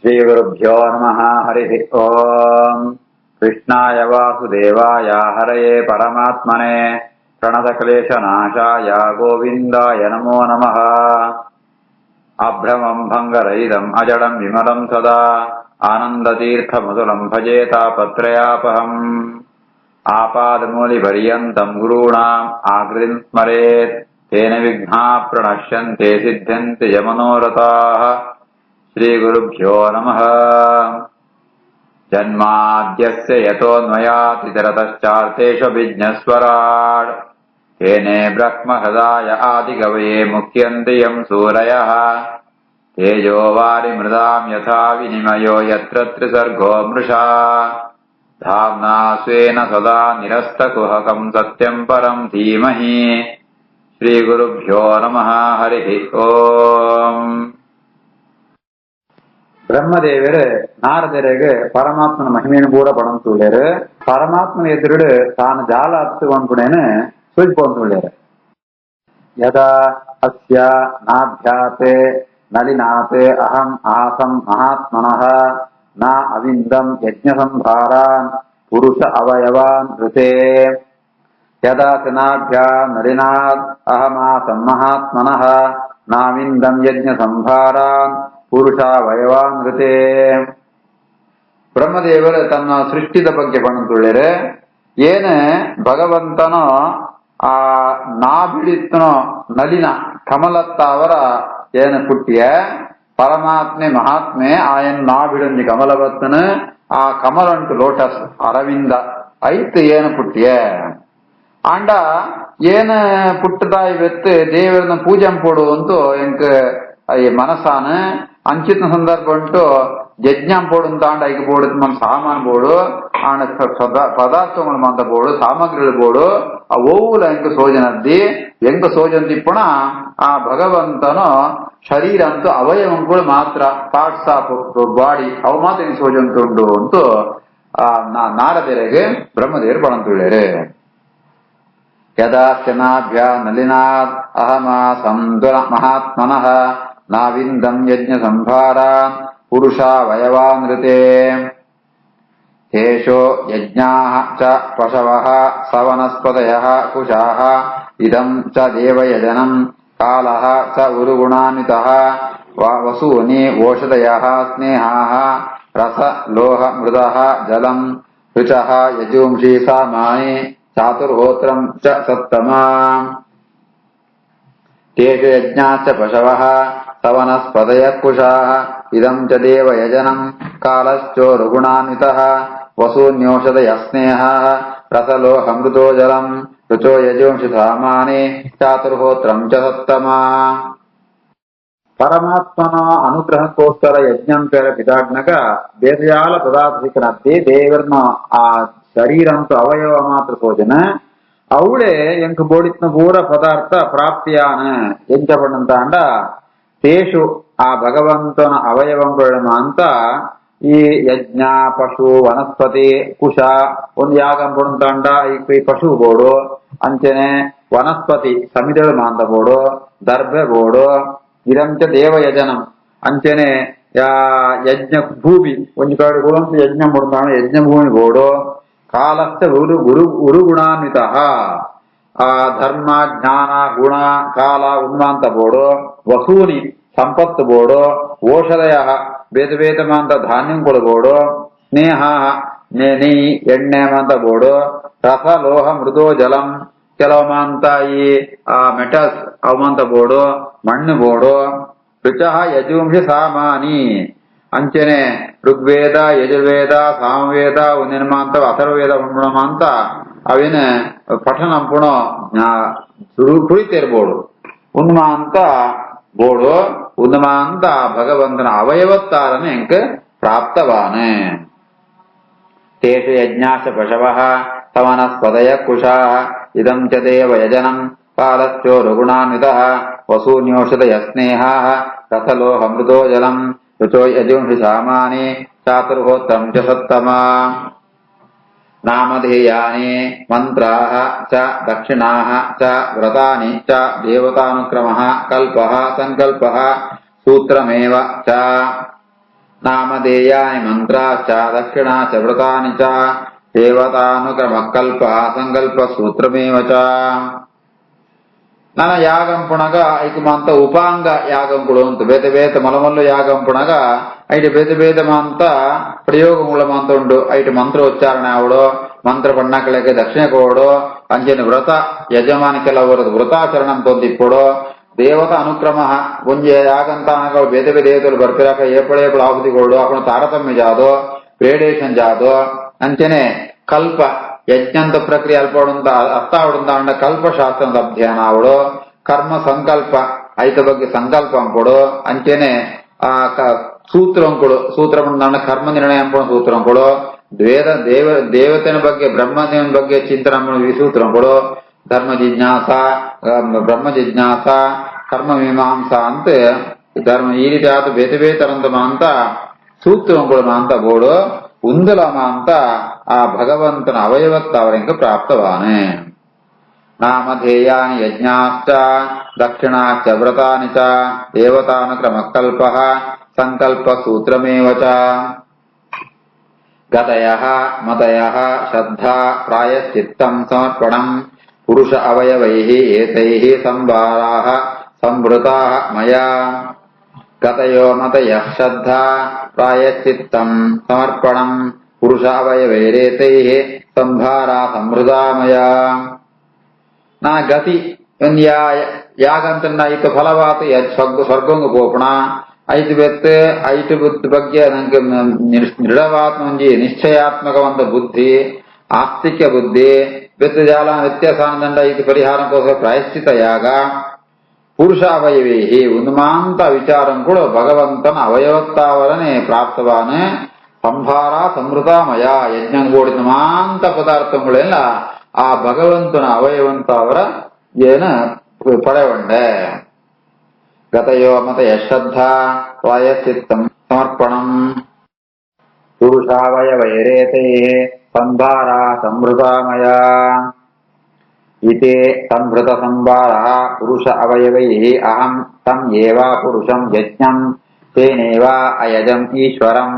श्रीगुरुभ्यो नमः। हरिः ओम्। कृष्णाय वासुदेवाय हरये परमात्मने प्रणतक्लेशनाशाय गोविन्दाय नमो नमः। अभ्रमम् भङ्गरहितम् अजडम् विमलम् सदा आनन्दतीर्थमतुलम् भजे तापत्रयापहम्। आपादमूलिपर्यन्तम् गुरूणाम् आकृतिम् स्मरेत् तेन विघ्नाः प्रणश्यन्ते सिद्ध्यन्ति च मनोरथाः। श्रीगुरुभ्यो नमः। जन्माद्यस्य यतोऽन्वयातितरतश्चार्थेष्वभिज्ञस्वराट् तेने ब्रह्महृदाय आदिकवये मुह्यन्ति यम् सूरयः। तेजो वारिमृदाम् यथा विनिमयो यत्र त्रिसर्गो मृषा धाम्ना स्वेन सदा निरस्तकुहकम् सत्यम् परम् धीमहि। श्रीगुरुभ्यो नमः। हरिः ओम्. ಬ್ರಹ್ಮದೇವರು ನಾರದರಿಗೆ ಪರಮಾತ್ಮನ ಮಹಿಮೆಯನ್ನು ಕೂಡ ಪಡಂತುಳ್ಳ್ಯಾರು. ಪರಮಾತ್ಮನ ಎದುರುಡು ತಾನು ಜಾಲ ಹತ್ತುಕೊಂಡ್ಬಿಡೇನು ಸೂಚಿಪೊಂದುಳ್ಳ್ಯಾರು. ಯದಾ ಅಸ್ಯ ನಾಭ್ಯಾತೆ ನಳಿನಾತೆ ಅಹಂ ಆಸಂ ಮಹಾತ್ಮನಃ ನ ಅವಿಂದಂ ಯಜ್ಞ ಸಂಭಾರಾನ್ ಪುರುಷ ಅವಯವಾನ್ ಋತೆ. ಯದಾ ನಾಭ್ಯಾ ನಳಿನಾತ್ ಅಹಮಾಸಂ ಮಹಾತ್ಮನಃ ನಾವಿಂದಂ ಯಜ್ಞ ಸಂಭಾರಾನ್ ಪುರುಷಾವಯವಾನೃತೆ. ಬ್ರಹ್ಮದೇವರು ತನ್ನ ಸೃಷ್ಟಿದ ಬಗ್ಗೆ ಪಣಂತುಳ್ಳ್ಯಾರೆ. ಏನು ಭಗವಂತನೋ ಆ ನಾಭಿಡಿತ್ತನೋ ನಲಿನ ಕಮಲತ್ತಾವರ ಏನು ಪುಟ್ಟಿಯ ಪರಮಾತ್ಮೆ ಮಹಾತ್ಮೆ ಆಯನ್ ನಾಭಿಡಂಜಿ ಕಮಲವತ್ತನ ಆ ಕಮಲಂಟು ಲೋಟಸ್ ಅರವಿಂದ ಐತ್ ಏನು ಪುಟ್ಟಿಯ ಆಂಡ ಏನು ಪುಟ್ಟದಾಯಿ வெத்து ದೇವರನ್ನ ಪೂಜಂ போடு ಅಂತೂ ಎಂಕ್ ಮನಸ್ಸಾನ ಅಂಚಿತ ಸಂದರ್ಭ ಉಂಟು ಯಜ್ಞಂ పోడు ತಾಂಡ ಐಕ పోడు మన సామాన్ పోడు ఆడ పదార్థములు మంత పోడు సామగ్రిలు పోడు ఆ ಓವುಲ ಎಂಕ ಸೋಜನದ್ದಿ ಎಂಕ ಸೋಜಂತಿಪ್ಪಣ ಆ ಭಗವಂತನು ಶರೀರ ಅಂತೂ ಅವಯವಗಳು ಮಾತ್ರ ಪಾರ್ಟ್ಸ್ ಆಫ್ ಬಾಡಿ ಅವು ಮಾತ್ರ ಎಂಕ ಸೋಜಂತುಂಡು ಅಂತೂ ನಾರದರಿಗೆ ಬ್ರಹ್ಮದೇವರು ಪಣಂತುಳ್ಳ್ಯಾರೆ. ಯದಾಸ್ಯನಾಭ್ಯ ನಲಿನಾತ್ ಅಹಮಾಸಂ ಮಹಾತ್ಮನಃ ನಾವಿಂದಂ ಯಜ್ಞ ಸಂಭಾರಾನ್ ಪುರುಷಾವಯವಾನೃತೆ. ತೇಷೋ ಯಜ್ಞಾಃ ಚ ಪಶವಃ ಸವನಸ್ಪತಯಃ ಕುಶಾಃ ಇದಂ ಚ ದೇವಯಜನಂ ಕಾಲಃ ಚ ಉರುಗುಣಾನ್ವಿತಃ ವಸೂನಿ ಓಷಧಯಃ ಸ್ನೇಹಾಃ ರಸ ಲೋಹ ಮೃದಃ ಜಲಂ ರುಚಃ ಯಜುಂಷಿ ಸಾಮಾನಿ ಚಾತುರ್ಹೋತ್ರಂ ಚ ಸತ್ತಮ. ತೇಷು ಯಜ್ಞಾಶ್ಚ ಪಶವಃ ಸವನಸ್ಪತಯಃ ಕುಶಾಃ ಇದಂ ಚ ದೇವಯಜನಂ ಕಾಲಶ್ಚೋರುಗುಣಾನ್ವಿತಃ ವಸೂನ್ಯೋಷಧಯಃ ಸ್ನೇಹಃ ರಸಲೋಹಮೃತೋ ಜಲಂ ರುಚೋ ಯಜುಂಷಿ ಸಾಮಾನಿ ಚಾತುರ್ಹೋತ್ರಂ ಚ ಸತ್ತಮ. ಪರಮಾತ್ಮನ ಅನುಗ್ರಹಕ್ಕೋಸ್ಕರ ಯಜ್ಞಂ ಪೇರ ಪಿದಾಡ್ನಗ ಬೇಸಯಾಲ ಪದಾರ್ಥಿಕನದ್ದಿ ದೇವರನ್ನ ಆ ಶರೀರಂತು ಅವಯವ ಮಾತ್ರ ಸೋಜನ ಅವಳೆ ಎಂಕ ಬೋಡಿತ್ನ ಪೂರ ಪದಾರ್ಥ ಪ್ರಾಪ್ತಿಯಾನ ಎಂಚಪಡಂತ ಅಂಡ ತೇಷು ಆ ಭಗವಂತನ ಅವಯವಗಳು ಅಂತ ಈ ಯಜ್ಞ ಪಶು ವನಸ್ಪತಿ ಕುಶ ಒಂದು ಯಾಗಂ ಪಡಂತಾಂಡ ಈ ಪಶು ಬೋಡು ಅಂಚನೆ ವನಸ್ಪತಿ ಸಮಿದಳು ಮಾಂತ ಬೋಡು ದರ್ಭೆ ಬೋಡು ಇದಂಚ ದೇವಯಜನಂ ಅಂಚನೆ ಯಜ್ಞ ಭೂಮಿ ಒಂದು ಕಡೆ ಯಜ್ಞ ಪಡಂತಾಂಡ ಯಜ್ಞ ಭೂಮಿ ಬೋಡು ಕಾಲಸ್ಥ ಉರುಗುಣಾನ್ವಿತ ಆ ಧರ್ಮ ಜ್ಞಾನ ಗುಣ ಕಾಲ ಉನ್ಮಾಂತ ಬೋಡು ವಸೂನಿ ಸಂಪತ್ತು ಬೋಡು ಓಷಧಯ ಬೇತ ಬೇತ ಮಾಂತ ಧಾನ್ಯಂ ಕೊಡಬೋಡು ಸ್ನೇಹ ನೆನಿ ಎಣ್ಣೆ ಮಾಂತ ಬೋಡು ರಸ ಲೋಹ ಮೃದೋ ಜಲಂ ಕೆಲವು ಮಾಂತ ಈ ಮೆಟಲ್ಸ್ ಅವು ಮಾಂತ ಬೋಡು ಮಣ್ಣು ಬೋಡು ರುಚಃ ಯಜುಂಷಿ ಸಾಮಾನಿ ಅಂಚನೆ ಋಗ್ವೇದ ಯಜುರ್ವೇದ ಸಾಮವೇದ ನಿರ್ಮಾಂತ ಅಥರ್ವೇದ ಅಂತ ಅವೇನ ಪಠನ ಪುಣ ಕುಳಿತಿರ್ಬೋಡು ಉನ್ಮಾಂತ ಬೋಡು ಉನ್ಮಾಂತ ಭಗವಂತನ ಅವಯವತ್ತಾರನ ಎಂಕ ಪ್ರಾಪ್ತವಾನೆ. ತೇಷು ಯಜ್ಞಾಶ್ಚ ಪಶವಃ ಸವನಸ್ಪತಯಃ ಕುಶಾಃ ಇದಂ ಚ ದೇವಯಜನಂ ಕಾಲಶ್ಚೋರುಗುಣಾನ್ವಿತಃ ವಸೂನ್ಯೋಷಧಯಃ ಸ್ನೇಹಾಃ ರಸಲೋಹಮೃತೋ ಜಲಂ ರುಚೋ ಯಜುಂಷಿ ಸಾಮಾನಿ ಚಾತುರ್ಹೋತ್ರಂ ಚ ಸತ್ತಮ. ನಾಮಧೇಯಾನಿ ಮಂತ್ರಾಃ ಚ ದಕ್ಷಿಣಾಃ ಚ ವ್ರತಾನಿ ಚ ದೇವತಾನುಕ್ರಮಃ ಕಲ್ಪಃ ಸಂಕಲ್ಪಃ ಸೂತ್ರಮೇವ ಚ. ನಾಮಧೇಯಾನಿ ಮಂತ್ರಾಶ್ಚ ದಕ್ಷಿಣಾಚ ವ್ರತಾನಿ ಚ ದೇವತಾನುಕ್ರಮ ಕಲ್ಪ ಸಂಕಲ್ಪ ಸೂತ್ರಮೇವ ಚ. నన యాగం పునగ ఇకమంత ఉపాంగ యాగంకుడు అంత ಬೇತೆ ಬೇತೆ ಮಲಮಲ್ಲು ಯಾಗಂ పునಗ ಐಟ ಬೇತೆ ಬೇತೆ ಮಂತ ಪ್ರಯೋಗముల ಮಂತ ಉಂಡು ಐಟ ಮಂತ್ರೋಚ್ಚಾರಣೆ ಆವಡು ಮಂತ್ರ ಪಣ್ಣಕಲೆಗೆ ದಕ್ಷಿಣ ಕೋಡು ಅಂಜನ ವ್ರತ ಯಜಮಾನಿ ಕೆಲವರದು ವ್ರತಾಚರಣಂ ತೊಂದಿಪ್ಪಡು ದೇವತಾ ಅನುಕ್ರಮ ಒಂಜೆ ಯಾಗಂತಾನಗಳು ಬೇತೆ ಬೇತೆ ದೇವತೆಗಳು ಬರ್ಪಿರಾಕ ಏಪಳೇಪಳ ಆಹುತಿಗಳು ಅಕಣ ತಾರತಮ್ಯ ಜಾದು ಗ್ರೇಡೇಷನ್ ಜಾದು ಅಂಚನೆ ಕಲ್ಪ ಯಜ್ಞಂತ ಪ್ರಕ್ರಿಯೆ ಅಲ್ಪಡುಂತ ಅರ್ಥ ಆವಡುಂದ ಕಲ್ಪಶಾಸ್ತ್ರದ ಅಧ್ಯಯನ ಆವಡು ಕರ್ಮ ಸಂಕಲ್ಪ ಐತ ಬಗ್ಗೆ ಸಂಕಲ್ಪ ಅಂಕೊಡು ಅಂಚೆನೆ ಆ ಸೂತ್ರಂ ಕೊಡು ಸೂತ್ರ ಕರ್ಮ ನಿರ್ಣಯ ಅಂಪಣ ಸೂತ್ರಂ ಕೊಡು ದೇವತೆನ ಬಗ್ಗೆ ಬ್ರಹ್ಮದೇವನ ಬಗ್ಗೆ ಚಿಂತನೆ ಸೂತ್ರಂ ಕೊಡು ಧರ್ಮ ಜಿಜ್ಞಾಸ ಬ್ರಹ್ಮ ಜಿಜ್ಞಾಸ ಕರ್ಮ ಮೀಮಾಂಸ ಅಂತ ಧರ್ಮ ಈ ರೀತಿ ಆದ ಬೇತೆ ಬೇತರಂತ ಅಂತ ಸೂತ್ರಂ ಕೊಡು ಅಂತ ಬೋಡು ಉಂದಲಮ ಅಂತ ಆ ಭಗವಂತನ ಅವಯವತ್ತ ಅವರಿಂದ ಪ್ರಾಪ್ತವಾನೆ. ನಾಮಧೇಯಾನಿ ಯಜ್ಞಾಶ್ಚ ದಕ್ಷಿಣಾಶ್ಚ ವ್ರತಾನಿ ಚ ದೇವತಾನುಕ್ರಮ ಕಲ್ಪ ಸಂಕಲ್ಪ ಸೂತ್ರಮೇವ ಚ. ಗತಯಃ ಮತಯಃ ಶ್ರದ್ಧಾ ಪ್ರಾಯಶ್ಚಿತ್ತಂ ಸಮರ್ಪಣಂ ಪುರುಷ ಅವಯವೈಃ ಏತೈಃ ಸಂಭಾರಾಃ ಸಂವೃತಾಃ ಮಯಾ. ಗತಯೋ ಮತಯಃ ಶ್ರದ್ಧಾ ಪ್ರಾಯಶ್ಚಿತ್ತಂ ಸಮರ್ಪಣಂ ಪುರುಷ ಅವಯವೈರೇತೈಃ ಸಂಭಾರಾ ಸಂವೃತಾ ಮಯಾ. ನಾ ಗತಿ ಯಾಗಂತ ಐತು ಫಲವಾತ ಸ್ವರ್ಗಂಗ ಪೋಪಣ ಐದು ಬೆತ್ತು ಐಟು ಬುದ್ಧಿ ಬಗ್ಗೆ ನಂಗೆ ದೃಢವಾತ್ಮ ಒಂಜಿ ನಿಶ್ಚಯಾತ್ಮಕವಂತ ಬುದ್ಧಿ ಆಸ್ತಿಕ್ಯ ಬುದ್ಧಿ ಬೆತ್ತು ಜಾಲ ವ್ಯತ್ಯಾಸಾನದಂಡ ಐದು ಪರಿಹಾರಕ್ಕೋಸ್ಕರ ಪ್ರಾಯಶ್ಚಿತ ಯಾಗ ಪುರುಷ ಅವಯವೇ ಉನ್ಮಾಂತ ವಿಚಾರಂ ಕೂಡ ಭಗವಂತನ ಅವಯವತ್ತಾವರನೆ ಪ್ರಾಪ್ತವಾನೆ ಸಂಭಾರ ಸಮೃದ್ಧಮಯ ಯಜ್ಞಂ ಕೂಡಿದ ಮಾಂತ ಪದಾರ್ಥಗಳೆಲ್ಲ ಆ ಭಗವಂತನ ಅವಯವಂತಾವರ ಏನ ಪಡೆವಂಡೆ. ಗತಯೋ ಮತ ಯಶ್ರದ್ಧಾ ಪ್ರಾಯಶ್ಚಿತ್ತಂ ಸಮರ್ಪಣಂ ಪುರುಷಾವಯವೈರೇತೇ ಸಂಭಾರ ಸಮೃದ್ಧಮಯ. ಇತೆ ಸಂಭೃತ ಸಂಭಾರಃ ಪುರುಷ ಅವಯವೈಃ ಅಹಂ ತಂ ಏವ ಪುರುಷಂ ಯಜ್ಞಂ ತೇನೇವ ಅಯಜಂ ಈಶ್ವರಂ.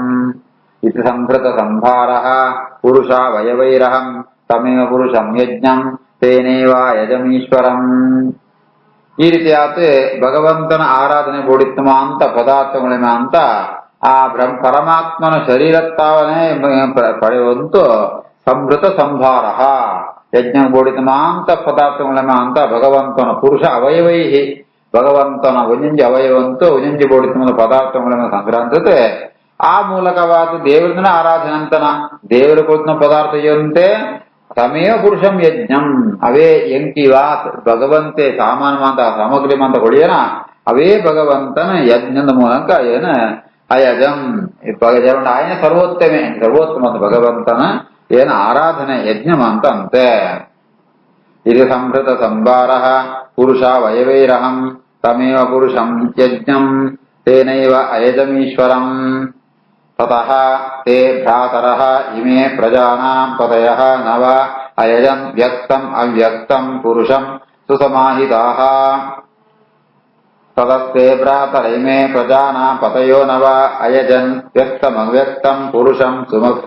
ಇತಿ ಸಂಭೃತ ಸಂಭಾರಃ ಪುರುಷಾವಯವೈರಹಂ ತಮೇವ ಪುರುಷಂ ಯಜ್ಞಂ ತೇನೇವ ಅಯಜಂ ಈಶ್ವರಂ. ಈ ರೀತಿಯಾದ ಭಗವಂತನ ಆರಾಧನೆ ಬೋಡಿತ್ತಮ ಅಂತ ಪದಾರ್ಥಗಳೇಮ ಅಂತ ಆ ಪರಮಾತ್ಮನ ಶರೀರತ್ತಾವನೆ ಪಡೆಯುವಂತೂ ಸಂಭೃತ ಸಂಭಾರಃ ಯಜ್ಞ ಬೋಡಿತಮ ಅಂತ ಪದಾರ್ಥಗಳೇಮ ಅಂತ ಭಗವಂತನ ಪುರುಷ ಅವಯವೈಹಿ ಭಗವಂತನ ಒಂಜಿ ಅವಯವಂತೂ ಒಂಜಿ ಬೋಡಿತಮದ ಪದಾರ್ಥಗಳೇಮ ಸಂಗ್ರಹಿಸುತ್ತೆ. ಆ ಮೂಲಕವಾದ ದೇವರನ್ನ ಆರಾಧನೆ ಅಂತನ ದೇವರ ಕೊಟ್ಟಿನ ಪದಾರ್ಥ ಎಂತೆ ತಮೇವ ಪುರುಷಂ ಯಜ್ಞಂ ಅವೇ ಎಂಕಿವಾತ್ ಭಗವಂತೆ ಸಾಮಾನ್ಯವಾದ ಸಾಮಗ್ರಿ ಮಂತ ಕೊಡಿಯನ ಅವೇ ಭಗವಂತನ ಯಜ್ಞದ ಮೂಲಕ ಏನ ಅಯಜಂ ఆయన ಸರ್ವೋತ್ತಮ ಭಗವಂತನ ಏನ ಆರಾಧನೆ ಯಜ್ಞ ಅಂತ ಅಂತೆ. ಇದು ಸಂಭೃತ ಸಂಭಾರಃ ಪುರುಷಾವಯವೈರಹಂ ತಮೇವ ಪುರುಷಂ ಯಜ್ಞಂ ತೇನೈವ ಅಯಜಮೀಶ್ವರಂ. ತತಃ ತೇ ಭ್ರಾತರಃ ಇಮೇ ಪ್ರಜಾನಾಂ ಪತಯಃ ನವ ಅಯಜಂ ವ್ಯಕ್ತಂ ಅವ್ಯಕ್ತಂ ಪುರುಷಂ ಸುಸಮಾಹಿತಾಃ. ತತಸ್ತೆ ಭ್ರಾತರ ಇಮೇ ಪ್ರಜಾನಾಂ ಪತಯೋ ನವ ಅಯಜನ್ ವ್ಯಕ್ತಮವ್ಯಕ್ತಂ ಪುರುಷಂ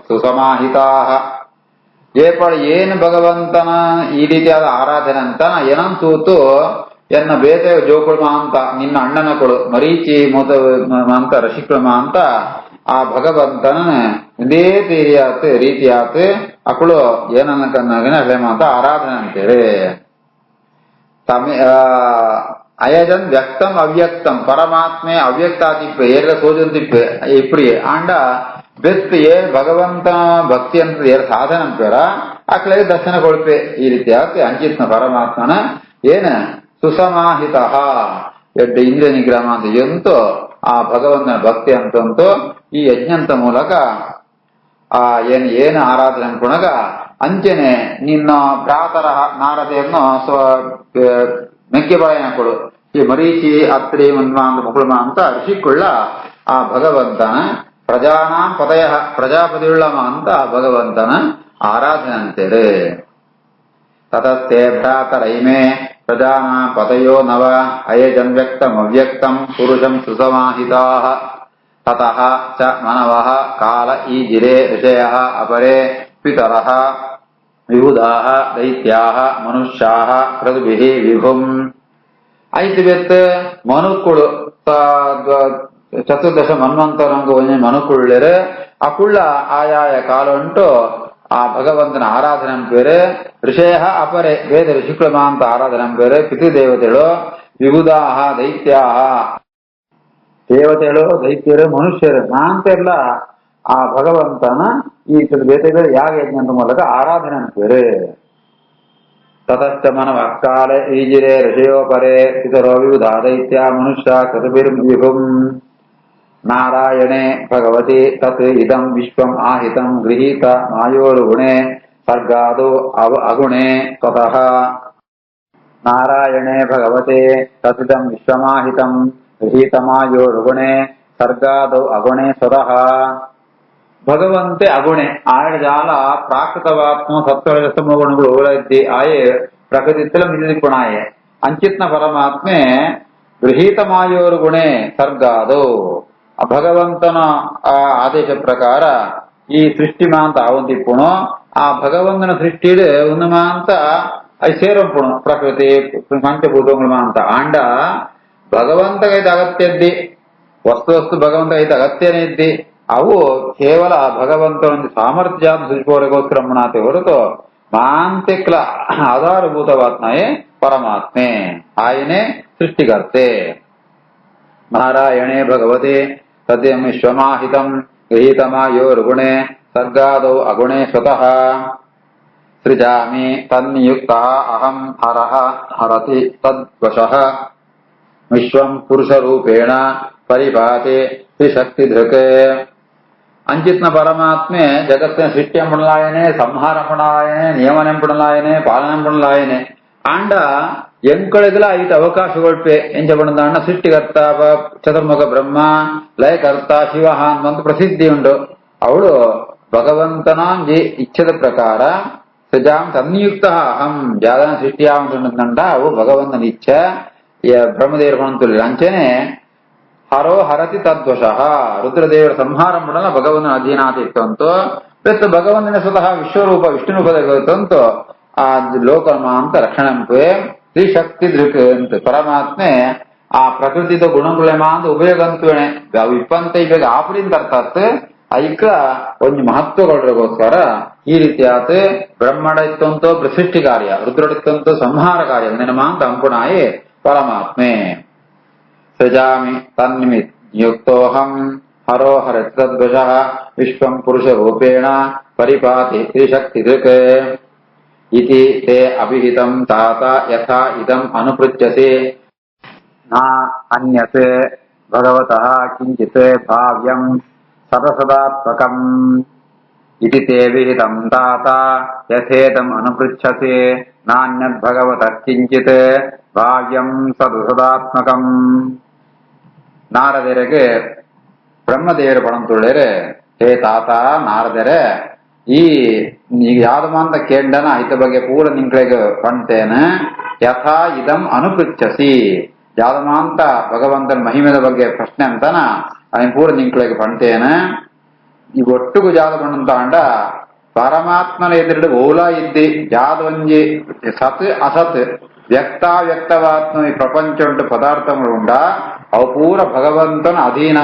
ಸುಸಮಾಹಿತಾಃ. ಏನು ಭಗವಂತನ ಈ ರೀತಿಯಾದ ಆರಾಧನೆ ಅಂತ ಏನಂತೂತು ಎನ್ನ ಬೇತೆ ಜೋಕುಳ್ಮ ಅಂತ ನಿನ್ನ ಅಣ್ಣನ ಕೊಡು ಮರೀಚಿ ಅಂತ ರಸಿಕುಳ್ಮ ಅಂತ ಆ ಭಗವಂತನ ಇದೇ ರೀತಿಯಾತ ಅಕ್ಕಳು ಏನನ್ನ ಕನ್ನಾಗನ ಅಂತ ಆರಾಧನೆ ಅಂತೇಳಿ ಅಯಜನ್ ವ್ಯಕ್ತಂ ಅವ್ಯಕ್ತಂ ಪರಮಾತ್ಮೆ ಅವ್ಯಕ್ತಾತಿಪ್ಪೆ ಏರ ಸೋಜಂತಿಪ್ಪೆ ಇಪ್ಪಡಿ ಆಂಡ ಬೆತ್ ಏನ್ ಭಗವಂತನ ಭಕ್ತಿ ಅಂತ ಏರ್ ಸಾಧನ ಅಂತಾರ ಅಕ್ಳೆ ದರ್ಶನ ಕೊಡ್ಪೆ ಈ ರೀತಿ ಆತ ಅಂಚಿತ್ನ ಪರಮಾತ್ಮನ ಏನ ಸುಸಮಾಹಿತ ಎಡ್ಡ ಇಂದ್ರಿಯ ನಿಗ್ರಹ ಅಂತ ಎಂತೋ ಆ ಭಗವಂತನ ಭಕ್ತಿ ಅಂತಂತೂ ಈ ಯಜ್ಞಂತ ಮೂಲಕ ಆ ಏನು ಆರಾಧನೆ ಅನ್ಕೊಳಗ ಅಂಚೆನೆ ನಿನ್ನ ಭ್ರಾತರ ನಾರದೆಯನ್ನು ಮೆಕ್ಕೆ ಬಳೆಯ ಕೊಡು ಈ ಮರೀಚಿ ಅತ್ರಿ ಮನ್ಮಾಂತ ಮುಕುಳ್ಮ ಅಂತ ಋಷಿಕೊಳ್ಳ ಆ ಭಗವಂತನ ಪ್ರಜಾನಾಂ ಪದಯ ಪ್ರಜಾಪತಿಯುಳ್ಳಮ ಅಂತ ಆ ಭಗವಂತನ ಆರಾಧನೆ ಅಂತೇಳಿ. ತತಸ್ತೆ ಭ್ರಾತರ ಇಮೇ ಪ್ರಜಾನಾಂ ಪತಯೋ ನವ ಅಯಜಂ ವ್ಯಕ್ತಂ ಅವ್ಯಕ್ತಂ ಪುರುಷಂ ಸುಸಮಾಹಿತಾಃ. ತತಃ ಚ ಮನವಃ ಕಾಲ ಈಜಿರೆ ಋಷಯಃ ಅಪರೇ ಪಿತರಃ ವಿಬುಧಾಃ ದೈತ್ಯಾಃ ಮನುಷ್ಯಾಃ ಕೃತುಭಿಃ ವಿಭುಂ. ಐದು ಬೆತ್ತ ಮನುಕುಳು ಚತುರ್ದಶ ಮನ್ವಂತರಂಗ ಮನುಕುಳ್ಳರು ಅಕುಳ್ಳ ಆಯಾಯ ಕಾಲ ಉಂಟು ಆ ಭಗವಂತನ ಆರಾಧನೆ ಬೇರೆ, ಋಷಯ ಅಪರೆ ವೇದ ಋಷಿಕುಳ ಅಂತ ಆರಾಧನೆ ಬೇರೆ, ಪಿತೃದೇವತೆಗಳು, ವಿಬುಧಾಹ ದೈತ್ಯಾಹ ದೇವತೆಗಳು, ದೈತ್ಯರು, ಮನುಷ್ಯರು ನಾಂತೆಲ್ಲ ಆ ಭಗವಂತನ ಈ ಬೇರೆ ಬೇರೆ ಯಾಗ ಯಜ್ಞದ ಮೂಲಕ ಆರಾಧನೆ ಬೇರೆ. ತತಶ್ಚ ಮನವಃ ಕಾಲ ಈಜಿರೆ ಋಷಯೋಪರೆ ಪಿತರೋ ವಿಬುಧಾ ದೈತ್ಯ ಮನುಷ್ಯ ಕೃತುಭಿರ್ವಿಭುಂ. ನಾರಾಯಣೆ ಭಗವತಿ ತತ್ ಇದಂ ವಿಶ್ವಂ ಆಹಿತಂ ಗೃಹೀತ ಮಾಯೋರುಗುಣೆ ಸರ್ಗಾದೋ ಅಗುಣೆ ಸ್ವತಃ. ನಾರಾಯಣೆ ಭಗವತೆ ತತ್ತಿದಂ ವಿಶ್ವಮಾಹಿತಂ ಗೃಹೀತ ಮಾಯೋರುಗುಣೆ ಸರ್ಗಾದೋ ಅಗುಣೆ ಸ್ವತಃ. ಭಗವಂತೆ ಅಗುಣೆ ಆಯಜಾಲ ಪ್ರಾಕೃತವಾತ್ಮ ಸತ್ವರಸಮ ಗುಣಗಳು ಓಲೈದ್ದಿ ಆಯೆ ಪ್ರಕೃತಿತ್ತಲ ಮಿಲಿಪುಣಾಯೆ ಅಂಚಿತ್ನ ಪರಮಾತ್ಮೆ ಗೃಹೀತ ಮಾಯೋರು ಗುಣೆ ಸರ್ಗಾದು. ಭಗವಂತನ ಆದೇಶ ಪ್ರಕಾರ ಈ ಸೃಷ್ಟಿ ಮಾಂತ ಆವಂತಿಪ್ಪುಣು ಆ ಭಗವಂತನ ಸೃಷ್ಟಿಡ್ ಒಂದು ಮಾಂತ ಅದು ಸೇರಂಪುಣು ಪ್ರಕೃತಿ ಪಂಚಭೂತಗಳು ಮಾಂತ ಆಂಡ ಭಗವಂತಗೈತೆ ಅಗತ್ಯ ಇದ್ದಿ ವಸ್ತು ಭಗವಂತಗೈತೆ ಅಗತ್ಯನೇ ಇದ್ದಿ ಅವು ಕೇವಲ ಭಗವಂತನ ಸಾಮರ್ಥ್ಯ ಸೃಷ್ಟಿಗೋಸ್ಕರ ಮುಣಾತೆ ಹೊರತು ಮಾಂತಿಕ್ಲ ಆಧಾರಭೂತವಾತ್ಮಯೇ ಪರಮಾತ್ಮೆ ಆಯನೇ ಸೃಷ್ಟಿಕರ್ತೆ. ನಾರಾಯಣೇ ಭಗವತೆ ಸದ್ಯಂ ವಿಶ್ವಮಾಹಿತಂ ಗೃಹೀತಮಾಯೋರ್ಗುಣೆ ಸರ್ಗಾದೌ ಅಗುಣೆ ಸ್ವತಃ. ಸೃಜಾಮಿ ತನ್ನಿಯುಕ್ತಃ ಅಹಂ ಹರಃ ಹರತಿ ತದ್ವಶಃ ವಿಶ್ವಂ ಪುರುಷರೂಪೇಣ ಪರಿಭಾತಿ ತ್ರಿಶಕ್ತಿಧೃಕ್. ಅಂಚಿತ್ನ ಪರಮಾತ್ಮೆ ಜಗತ್ತಿನ ಸೃಷ್ಟಿಯಂಪುಣಲಾಯನೆ, ಸಂಹಾರಂಪುಣಲಾಯನೆ, ನಿಯಮನೆಂಪುಣಲಾಯನೆ, ಪಾಲನೆಂಪುಣಲಾಯನೆ ಆಂಡ ಎಂಕಳಿಗಲ ಐದು ಅವಕಾಶಗೊಳ್ಪೆ ಎಂಚಪಣದಾಂಡ ಸೃಷ್ಟಿಕರ್ತ ಚತುರ್ಮುಖ ಬ್ರಹ್ಮ, ಲಯಕರ್ತ ಶಿವ ಅಂತ ಪ್ರಸಿದ್ಧಿ ಉಂಟು. ಅವಳು ಭಗವಂತನಾಂಜಿ ಇಚ್ಛದ ಪ್ರಕಾರ ಸಜಾಂ ತನ್ನಿಯುಕ್ತ ಅಹಂ ಜಾದನ ಸೃಷ್ಟಿಯಾವಂತ ಅವು ಭಗವಂತನ ಇಚ್ಛೆ ಬ್ರಹ್ಮದೇವರು ಪಣಂತುಲ್ಲ ಅಂಚೆನೆ ಹರೋ ಹರತಿ ತದ್ವಶಃ ರುದ್ರದೇವರ ಸಂಹಾರ ಮಾಡಲ್ಲ ಭಗವಂತನ ಅಧೀನಾತ ಇತ್ತಂತು ಪ್ಲಸ್ ಭಗವಂತನ ಸ್ವತಃ ವಿಶ್ವರೂಪ ವಿಷ್ಣು ರೂಪದಂತು ಆ ಲೋಕಮ ಅಂತ ರಕ್ಷಣೆ ತ್ರಿಶಕ್ತಿ ದೃಕ್ ಅಂತ ಪರಮಾತ್ಮೆ ಆ ಪ್ರಕೃತಿದ ಗುಣಗುಳೆಮ ಅಂತ ಉಪಯೋಗಂತುವಣೆ ಅವು ಇಪ್ಪಂತ ಇವಾಗ ಆಪಡಿಂದ ಅರ್ಥಾತ್ ಐಕ ಒಂದು ಮಹತ್ವಗಳಿಗೋಸ್ಕರ ಈ ರೀತಿಯಾದ ಬ್ರಹ್ಮಣ ಇತ್ತಂತೋ ಸೃಷ್ಟಿ ಕಾರ್ಯ, ರುದ್ರಡಿತ್ತಂತೋ ಸಂಹಾರ ಕಾರ್ಯ ನೆನಮ ಅಂತ ಅಂಕುಣಾಯೇ ಪರಮಾತ್ಮೆ. ಸೃಜಾಮಿ ತನ್ನಿಮಿತ್ ನಿಯುಕ್ತೋಹಂ ಹರೋ ಹರತಿ ತದ್ವಶಃ ವಿಶ್ವಂ ಪುರುಷ ರೂಪೇಣ ಪರಿಪಾತಿ ತ್ರಿಶಕ್ತಿ ದೃಕ್. ಇತಿ ತೇ ಅಭಿಹಿತಂ ತಾತ ಯಥಾ ಇದಂ ಅನುಪೃಚ್ಯತೆ ನ ಅನ್ಯತೆ ಭಗವತಃ ಕಿಂಚಿತ್ ಭಾವ್ಯಂ ಸದಸದಾತ್ಮಕಂ. ಇತಿ ತೇ ವಿಹಿತಂ ತಾತ ಯಥೇದಂ ಅನುಪೃಚ್ಯತೆ ನಾನ್ಯದ್ ಭಗವತಃ ಕಿಂಚಿತ್ ಭಾವ್ಯಂ ಸದಸದಾತ್ಮಕಂ. ನಾರದರಿಗೆ ಬ್ರಹ್ಮದೇವರು ಪಣಂತುಳ್ಳರೆ ಹೇ ತಾತ ನಾರದರೆ ಈ ಯಾವ್ದಮಾಂತ ಕೇಂಡನ ಇತ ಬಗ್ಗೆ ಪೂರ ನಿಂಕ್ಳೆಗೆ ಪಣ್ತೇನ ಯಥಾ ಇದಂ ಅನುಪೃಚ್ಛಸಿ ಯಾವ್ದಮಾಂತ ಭಗವಂತನ ಮಹಿಮೆದ ಬಗ್ಗೆ ಪ್ರಶ್ನೆ ಅಂತಾನ ಅದನ್ನ ಪೂರ ನಿಂಕ್ಳೆಗೆ ಪಣ್ತೇನ. ಈ ಒಟ್ಟುಗು ಜಾದ ಪಣ್ಣಂತ ಅಂಡ ಪರಮಾತ್ಮನ ಎದುರು ಓಲಾ ಇದ್ದಿ ಜಾದವಂಜಿ ಸತ್ ಅಸತ್ ವ್ಯಕ್ತಾವ್ಯಕ್ತವಾತ್ಮ ಈ ಪ್ರಪಂಚ ಉಂಟು ಪದಾರ್ಥಗಳು ಉಂಡ ಅವು ಪೂರ ಭಗವಂತನ ಅಧೀನ,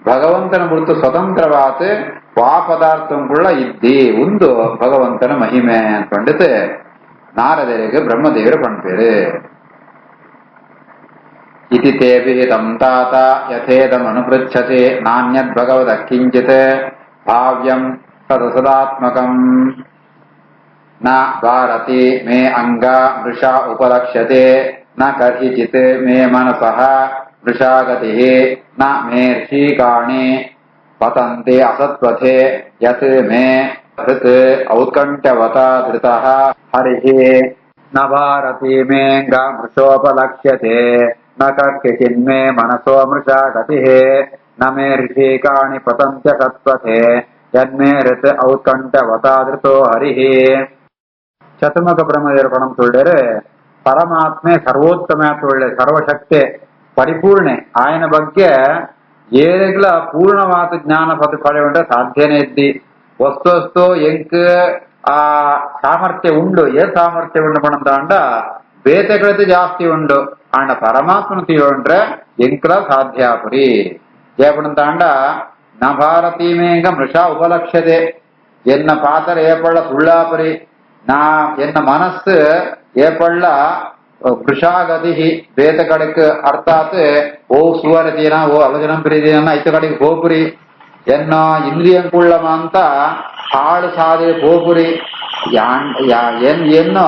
ಭಗವಂತನ ಬಿಡ್ತು ಸ್ವತಂತ್ರವಾದ ವಾ ಪದಾರ್ಥಗಳ ಇದ್ದಿ ಒಂದು ಭಗವಂತನ ಮಹಿಮೆ ಅನ್ಕೊಂಡಿತೆ ನಾರದರಿಗೆ ಬ್ರಹ್ಮದೇವರು ಪಣ್ಪೇರೆ. ಇತಿ ತೇ ವಿಹಿತಂ ತಾತ ಯಥೇದಂ ಅನುಪೃಚ್ಛತೆ ನಾನ್ಯದ್ ಭಗವತಃ ಕಿಂಚಿತ್ ಭಾವ್ಯಂ ಸದಸದಾತ್ಮಕಂ. ನ ಭಾರತಿ ಮೇ ಅಂಗ ಮೃಷಾ ಉಪಲಕ್ಷ್ಯತೆ ನ ಕರ್ಹಿಚಿತ್ ಮೇ ಮನಸಃ ಮೃಷಾಗತಿ ನ ಮೇ ಋಷಿಕಾಣಿ ಪತಂತೆ ಅಸತ್ವಥೆ ಯತ್ ಮೇ ಹೃತ್ ಔತ್ಕಂಠವತ ಧೃತಃ ಹರಿಃ. ನ ಭಾರತಿ ಮೇ ಅಂಗ ಮೃಷೋಪಲಕ್ಷ್ಯತೆ ನ ಕರ್ಹಿಚಿನ್ಮೇ ಮನಸೋ ಮೃಷಾಗತಿ ನ ಮೇ ಋಷಿಕಾಣಿ ಪತಂತ್ಯ ಸತ್ವಥೆ ಯನ್ಮೇ ಹೃತ್ ಔತ್ಕಂಠವತ ಧೃತೋ ಹರಿಃ. ಚತುರ್ಮುಖ ಬ್ರಹ್ಮದೇವರು ಪಣಂ ತುಳ್ಳರೆ ಪರಮಾತ್ಮೆ ಸರ್ವೋತ್ತಮ ತುಳ್ಳೆ ಸರ್ವಶಕ್ತಿ ಪರಿಪೂರ್ಣೆ. ఆయన ಬಗ್ಗೆ ಏರೆಗ್ಲ ಪೂರ್ಣವಾದ ಜ್ಞಾನ ಪಡೆಯುವ ಸಾಧ್ಯನೇ ಇದ್ದಿ ವಸ್ತು ಎಂಕ್ ಆ ಸಾಮರ್ಥ್ಯ ಉಂಡು ಸಾಮರ್ಥ್ಯ ಉಂಡು ಪಣಂತಾಂಡ ಬೇತೆಗಳದ್ದು ಜಾಸ್ತಿ ಉಂಡು ಅಂಡ ಪರಮಾತ್ಮನು ತಿಳಿಯೋಂಡ್ರೆ ಎಂಕ್ಲ ಸಾಧ್ಯಾಪುರಿ ಏಪಣಂತಾಂಡ ನ ಭಾರತೀಮೇಂಗ ಮೃಷಾ ಉಪಲಕ್ಷ್ಯತೆ ಎನ್ನ ಪಾತ್ರ ಏಪಳ್ಳ ಸುಳ್ಳಾಪುರಿ ನಾ ಎನ್ನ ಮನಸ್ಸು ಏಪಳ್ಳ ವೃಷಾಗತಿ ಬೇತ ಕಡೆಕ್ ಅರ್ಥಾತ್ ಓ ಸುವರತೀನ ಓ ಅವಜನಂ ಪ್ರೀತಿನ ಐತ ಕಡೆಗೆ ಗೋಪುರಿ ಎನ್ನ ಇಂದ್ರಿಯಂಕುಳ್ಳ ಅಂತ ಹಾಳು ಸಾಧೆ ಗೋಪುರಿ ಎನ್ನು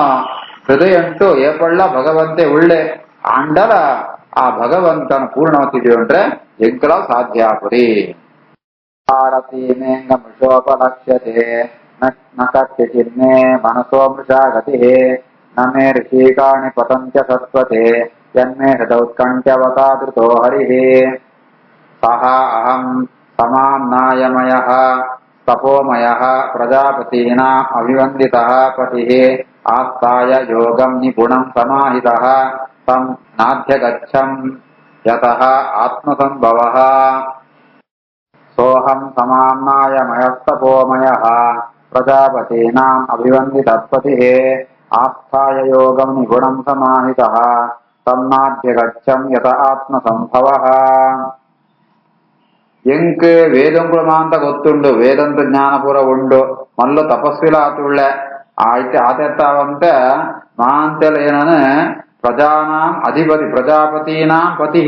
ಹೃದಯ ಉಂಟು ಏಪಳ್ಳ ಭಗವಂತೆ ಉಳ್ಳೆ ಅಂಡಲ ಆ ಭಗವಂತನ ಪೂರ್ಣವತಿ ತಿಳಿಯೋಂಡ್ರೆ ಎಂಕಲ ಸಾಧ್ಯಾಪುರಿ ಭಾರತೀಮೇಂಗ ಮೃಷೋಪಲಕ್ಷ್ಯತೆ ನ ಕಟ್ಟಿ ಚಿನ್ನೆ ಮನಸೋ ಮೃಷಾಗತಿ ನ ಮೇ ಋಷಿಕಾಣಿ ಪತಂತ್ಯ ಸತ್ವತೆ ಯನ್ಮೇ ಹೃದೌತ್ಕಂಠ್ಯವತಾದೃತೋ ಹರಿಃ ಸಹ ಅಹಂ ಸಮಾಮ್ನಾಯಮಯಃ ತಪೋಮಯಃ ಪ್ರಜಾಪತೀನಾಂ ಅಭಿವಂದಿತಃ ಪತಿಃ ಆಸ್ಥಾಯ ಯೋಗಂ ನಿಪುಣಂ ಸಮಾಹಿತಃ ತಂ ನಾಧ್ಯಗಚ್ಚಂ ಯತಃ ಆತ್ಮಸಂಭವಃ ಸೋಹಂ ಸಮಾಮ್ನಾಯಮಯಸ್ತಪೋಮಯಃ ಪ್ರಜಾಪತೀನಾಂ ಅಭಿವಂದಿತಃ ಪತಿಃ ಆಸ್ಥಾಯ ಯೋಗಂ ನಿಪುಣಂ ಸಮಾಹಿತಃ ತನ್ನಾಧ್ಯಗಚ್ಚಂ ಯತ ಆತ್ಮಸಂಭವಃ ಎಂಕ್ ವೇದಂಕುಳ ಮಾಂತ ಗೊತ್ತುಂಡು ವೇದಂತ ಜ್ಞಾನಪುರ ಉಂಡು ಮಲ್ಲು ತಪಸ್ವಿಲ ಆತುಳ್ಳೆ ಆಯ್ತು ಆತೆತ್ತಾವಂತ ಮಾಂತೆಲ ಏನನು ಪ್ರಜಾನಾಂ ಅಧಿಪತಿ ಪ್ರಜಾಪತೀನಾಂ ಪತಿ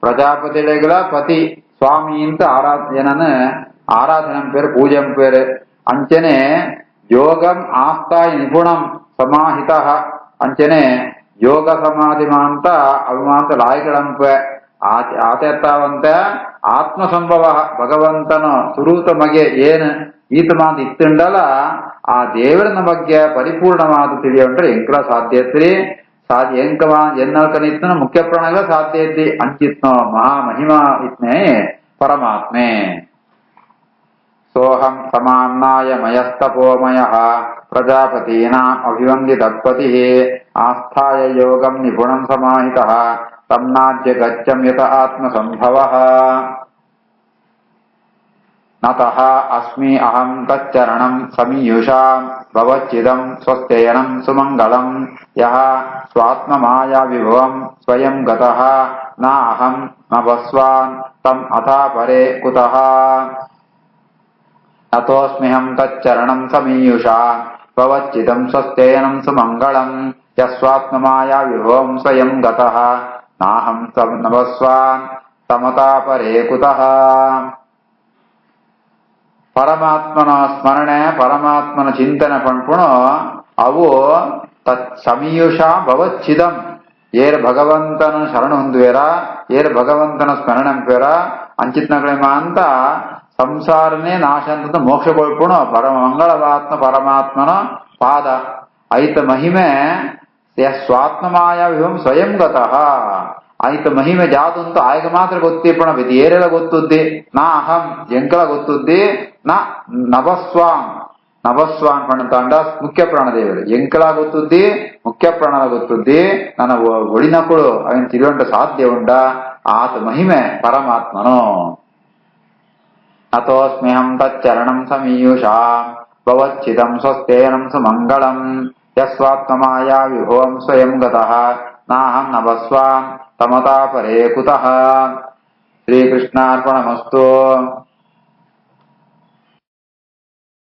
ಪ್ರಜಾಪತಿಗಳ ಪತಿ ಸ್ವಾಮಿ ಅಂತ ಏನನು ಆರಾಧನಂ ಪೇರು ಪೂಜಂ ಪೇರು ಅಂಚನೆ ಯೋಗಂ ಆಸ್ಥಾಯ ನಿಪುಣಂ ಸಮಾಹಿತ ಅಂಚನೆ ಯೋಗ ಸಮಾಧಿ ಮಾಂತ ಅಭಿಮಾಂತ ಲಾಯಗಳಂಪ ಆತೆತ್ತಾವಂತ ಆತ್ಮಸಂಭವ ಭಗವಂತನ ಸುರೂತ ಮಗೆ ಏನು ಈತ ಮಾಂತ ಇತ್ತುಂಡಲ ಆ ದೇವರನ ಬಗ್ಗೆ ಪರಿಪೂರ್ಣವಾದ ತಿಳಿಯೋಂಡ್ರೆ ಎಂಕಲ ಸಾಧ್ಯತ್ರಿ ಎಂಕ ಎನ್ನಲ್ಕನಿತ್ನ ಮುಖ್ಯ ಪ್ರಾಣಗಳ ಸಾಧ್ಯ ಇದ್ದಿ ಅಂಚಿತ್ನೋ ಮಹಾಮಹಿಮಾ ಇತ್ನೇ ಪರಮಾತ್ಮೆ ಸೋಹಂ ಸಮಾಮ್ನಾಯ ಮಯಸ್ತಪೋಮಯಃ ಪ್ರಜಾಪತೀನಾಂ ಅಭಿವಂದಿತಃ ಪತಿಃ ಆಸ್ಥಾಯ ಯೋಗಂ ನಿಪುಣಂ ಸಮಾಹಿತಃ ತಮ್ನಾದ್ಯ ಗಚ್ಚಂ ಯತ ಆತ್ಮಸಂಭವಃ ನತಃ ಅಸ್ಮಿ ಅಹಂ ತಚ್ಚರಣಂ ಸಮೀಯುಷಾಂ ಭವಚ್ಚಿದಂ ಸ್ವಸ್ಥಯನಂ ಸುಮಂಗಳಂ ಯಃ ಸ್ವಾತ್ಮಮಾಯಾ ವಿಭವಂ ಸ್ವಯಂ ಗತಃ ನ ಅಹಂ ನ ಭಸ್ವಾನ್ ತಂ ಅಥಾ ಪರೇ ಕುತಃ ನತೋಸ್ಮ್ಯಹಂ ತಚ್ಚರಣಂ ಸಮೀಯುಷಾಂ ಭವಚ್ಚಿದಂ ಸ್ವಸ್ಥಯನಂ ಸುಮಂಗಳಂ ಯಸ್ವಾತ್ಮಮಾಯಾ ವಿಭವಂ ಸ್ವಯಂ ಗತಃ ನಾಹಂ ನ ಭಸ್ವಾನ್ ತಮತಾ ಪರೇ ಕುತಃ ಪರಮಾತ್ಮನ ಸ್ಮರಣೆ ಪರಮಾತ್ಮನ ಚಿಂತನೆ ಪಂಪುಣು ಅವು ತತ್ ಸಮೀಯುಷ ಭವಚ್ಛಿದಂ ಏರ್ ಭಗವಂತನ ಶರಣ ಹೊಂದುವೇರ ಏರ್ ಭಗವಂತನ ಸ್ಮರಣೆ ಪೇರ ಅಂಚಿತ್ನಗಳೇಮ ಅಂತ ಸಂಸಾರನೇ ನಾಶ ಅಂತ ಮೋಕ್ಷಗೊಳ್ಪುಣು ಮಂಗಳವಾತ್ಮ ಪರಮಾತ್ಮನ ಪಾದ ಐತ ಮಹಿಮೆ ಸ್ವಾತ್ಮಮಾಯ ವಿಭವಂ ಸ್ವಯಂ ಗತಃ ಆಯ್ತು ಮಹಿಮೆ ಜಾತು ಅಂತ ಆಯ್ಕೆ ಮಾತ್ರ ಗೊತ್ತಿ ಪಣ ಬಿದ್ದು ಏರೆಲ್ಲ ಗೊತ್ತುದ್ದಿ ನಾ ಅಹಂ ಎಂಕಲ ಗೊತ್ತುದ್ದಿ ನಭಸ್ವಾನ್ ಪಣಂತಾಂಡ ಮುಖ್ಯ ಪ್ರಾಣದೇವರು ಎಂಕಲ ಗೊತ್ತುದ್ದಿ ಮುಖ್ಯ ಪ್ರಾಣದ ಗೊತ್ತುದ್ದಿ ನನ್ನ ಒಳಿನಕುಳು ಅವನ್ ತಿರುವಂಟ ಸಾಧ್ಯ ಉಂಡ ಆತ ಮಹಿಮೆ ಪರಮಾತ್ಮನು ಅತೋಸ್ಮ್ಯಹಂ ತಚ್ಚರಣಂ ಸಮೀಯುಷಾಂ ಭವಚ್ಛಿದಂ ಸ್ವಸ್ಥೇನಂ ಸುಮಂಗಳಂ ಯಸ್ವಾತ್ಮಮಾಯಾ ವಿಭವಂ ಸ್ವಯಂ ಗತಃ ನಾಹಂ ನ ಭಸ್ವಾನ್ ತಮತಾ ಪರೇ ಕುತಃ ಶ್ರೀಕೃಷ್ಣಾರ್ಪಣಮಸ್ತು.